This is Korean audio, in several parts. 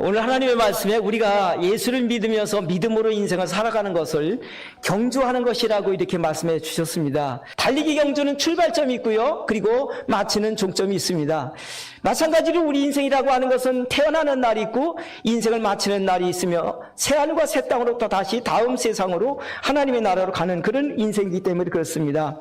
오늘 하나님의 말씀에 우리가 예수를 믿으면서 믿음으로 인생을 살아가는 것을 경주하는 것이라고 이렇게 말씀해 주셨습니다. 달리기 경주는 출발점이 있고요. 그리고 마치는 종점이 있습니다. 마찬가지로 우리 인생이라고 하는 것은 태어나는 날이 있고 인생을 마치는 날이 있으며 새하늘과 새 땅으로부터 다시 다음 세상으로 하나님의 나라로 가는 그런 인생이기 때문에 그렇습니다.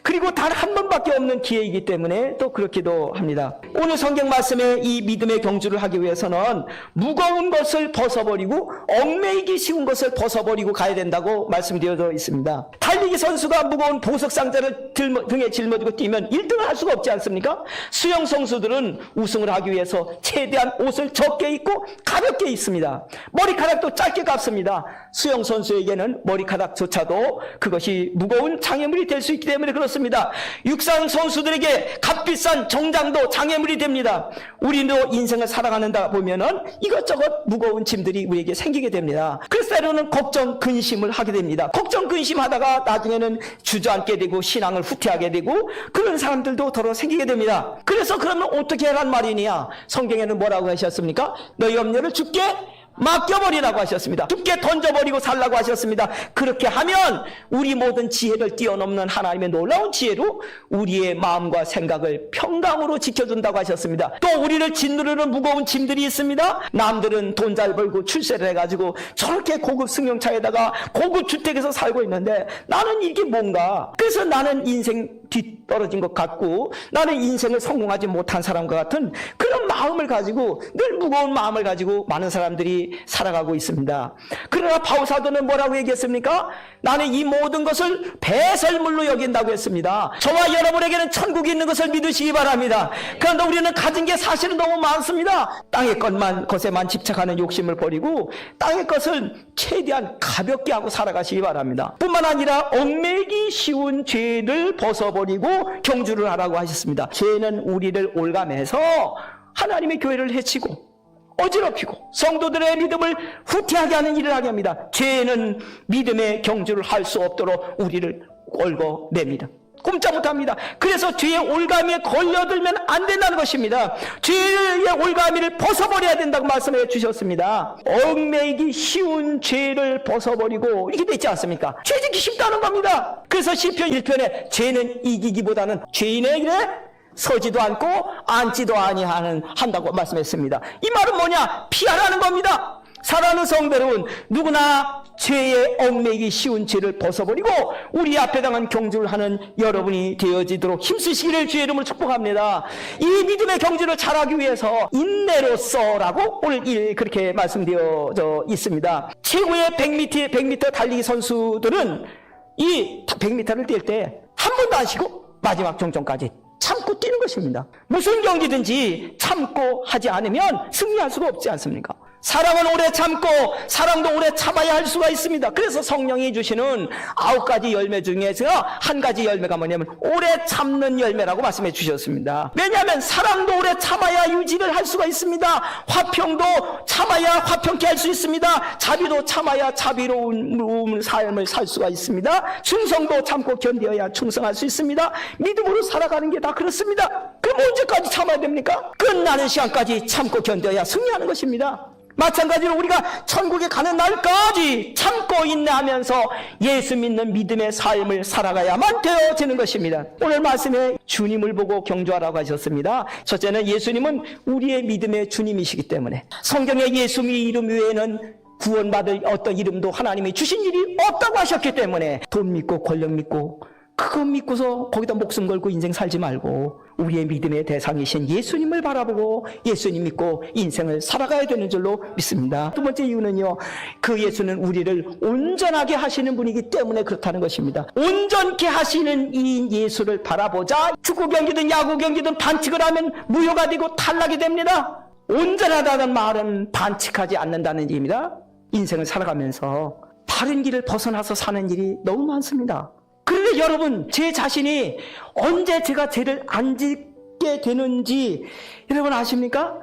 그리고 단 한 번밖에 없는 기회이기 때문에 또 그렇기도 합니다. 오늘 성경 말씀에 이 믿음의 경주를 하기 위해서는 무거운 것을 벗어버리고 얽매이기 쉬운 것을 벗어버리고 가야 된다고 말씀되어져 있습니다. 달리기 선수가 무거운 보석 상자를 등에 짊어지고 뛰면 1등을 할 수가 없지 않습니까? 수영 선수들은 우승을 하기 위해서 최대한 옷을 적게 입고 가볍게 입습니다. 머리카락도 짧게 감습니다. 수영 선수에게는 머리카락조차도 그것이 무거운 장애물이 될 수 있기 때문에 그렇습니다. 육상 선수들에게 값비싼 정장도 장애물이 됩니다. 우리도 인생을 살아가는다 보면은 이것저것 무거운 짐들이 우리에게 생기게 됩니다. 그래서 때로는 걱정, 근심을 하게 됩니다. 걱정, 근심하다가 나중에는 주저앉게 되고 신앙을 후퇴하게 되고 그런 사람들도 더러 생기게 됩니다. 그래서 그러면 어떻게 하란 말이냐? 성경에는 뭐라고 하셨습니까? 너희 염려를 주께 맡겨버리라고 하셨습니다. 주께 던져버리고 살라고 하셨습니다. 그렇게 하면 우리 모든 지혜를 뛰어넘는 하나님의 놀라운 지혜로 우리의 마음과 생각을 평강으로 지켜준다고 하셨습니다. 또 우리를 짓누르는 무거운 짐들이 있습니다. 남들은 돈 잘 벌고 출세를 해가지고 저렇게 고급 승용차에다가 고급 주택에서 살고 있는데 나는 이게 뭔가? 그래서 나는 인생 뒤떨어진 것 같고 나는 인생을 성공하지 못한 사람과 같은 그런 마음을 가지고 늘 무거운 마음을 가지고 많은 사람들이 살아가고 있습니다. 그러나 바울 사도는 뭐라고 얘기했습니까? 나는 이 모든 것을 배설물로 여긴다고 했습니다. 저와 여러분에게는 천국이 있는 것을 믿으시기 바랍니다. 그런데 우리는 가진 게 사실은 너무 많습니다. 땅의 것에만 집착하는 욕심을 버리고 땅의 것을 최대한 가볍게 하고 살아가시기 바랍니다. 뿐만 아니라 얽매이기 쉬운 죄를 벗어버리고 경주를 하라고 하셨습니다. 죄는 우리를 올가매서 하나님의 교회를 해치고 어지럽히고 성도들의 믿음을 후퇴하게 하는 일을 하게 합니다. 죄는 믿음의 경주를 할 수 없도록 우리를 얽어냅니다. 꼼짝 못합니다. 그래서 죄의 올가미에 걸려들면 안 된다는 것입니다. 죄의 올가미를 벗어버려야 된다고 말씀해 주셨습니다. 얽매이기 쉬운 죄를 벗어버리고 이렇게 되지 않습니까? 죄짓기 쉽다는 겁니다. 그래서 시편 1편에 죄는 이기기보다는 죄인에게 서지도 않고 앉지도 한다고 말씀했습니다. 이 말은 뭐냐? 피하라는 겁니다. 사랑하는 성도 여러분, 누구나 죄에 얽매이기 쉬운 죄를 벗어버리고 우리 앞에 당한 경주를 하는 여러분이 되어지도록 힘쓰시기를 주의 이름으로 축복합니다. 이 믿음의 경주를 잘하기 위해서 인내로서라고 오늘 그렇게 말씀되어져 있습니다. 최고의 100m 달리기 선수들은 이 100m를 뛸 때 한 번도 안 쉬고 마지막 종점까지 참고 뛰는 것입니다. 무슨 경기든지 참고 하지 않으면 승리할 수가 없지 않습니까? 사랑은 오래 참고 사랑도 오래 참아야 할 수가 있습니다. 그래서 성령이 주시는 9가지 열매 중에서 한 가지 열매가 뭐냐면 오래 참는 열매라고 말씀해 주셨습니다. 왜냐하면 사랑도 오래 참아야 유지를 할 수가 있습니다. 화평도 참아야 화평케 할 수 있습니다. 자비도 참아야 자비로운 삶을 살 수가 있습니다. 충성도 참고 견뎌야 충성할 수 있습니다. 믿음으로 살아가는 게 다 그렇습니다. 그럼 언제까지 참아야 됩니까? 끝나는 시간까지 참고 견뎌야 승리하는 것입니다. 마찬가지로 우리가 천국에 가는 날까지 참고 인내하면서 예수 믿는 믿음의 삶을 살아가야만 되어지는 것입니다. 오늘 말씀에 주님을 보고 경주하라고 하셨습니다. 첫째는 예수님은 우리의 믿음의 주님이시기 때문에 성경에 예수 이름 외에는 구원받을 어떤 이름도 하나님이 주신 일이 없다고 하셨기 때문에 돈 믿고 권력 믿고 그거 믿고서 거기다 목숨 걸고 인생 살지 말고 우리의 믿음의 대상이신 예수님을 바라보고 예수님 믿고 인생을 살아가야 되는 줄로 믿습니다. 두 번째 이유는요, 그 예수는 우리를 온전하게 하시는 분이기 때문에 그렇다는 것입니다. 온전케 하시는 이 예수를 바라보자. 축구 경기든 야구 경기든 반칙을 하면 무효가 되고 탈락이 됩니다. 온전하다는 말은 반칙하지 않는다는 얘기입니다. 인생을 살아가면서 바른 길을 벗어나서 사는 일이 너무 많습니다. 그런데 여러분, 제 자신이 언제 제가 죄를 안 짓게 되는지 여러분 아십니까?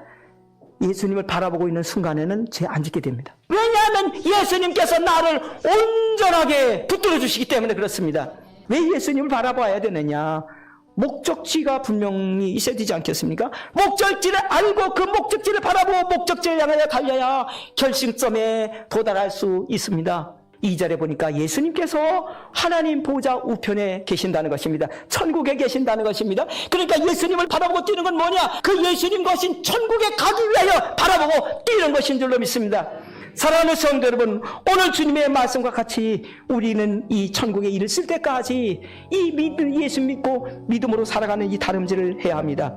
예수님을 바라보고 있는 순간에는 죄 안 짓게 됩니다. 왜냐하면 예수님께서 나를 온전하게 붙들어 주시기 때문에 그렇습니다. 왜 예수님을 바라봐야 되느냐? 목적지가 분명히 있어야 되지 않겠습니까? 목적지를 알고 그 목적지를 바라보고 목적지를 향하여 달려야 결승점에 도달할 수 있습니다. 2절에 보니까 예수님께서 하나님 보좌 우편에 계신다는 것입니다. 천국에 계신다는 것입니다. 그러니까 예수님을 바라보고 뛰는 건 뭐냐? 그 예수님 것인 천국에 가기 위하여 바라보고 뛰는 것인 줄로 믿습니다. 사랑하는 성도 여러분, 오늘 주님의 말씀과 같이 우리는 이 천국에 이르을 때까지 이 예수 믿고 믿음으로 살아가는 이 다름질을 해야 합니다.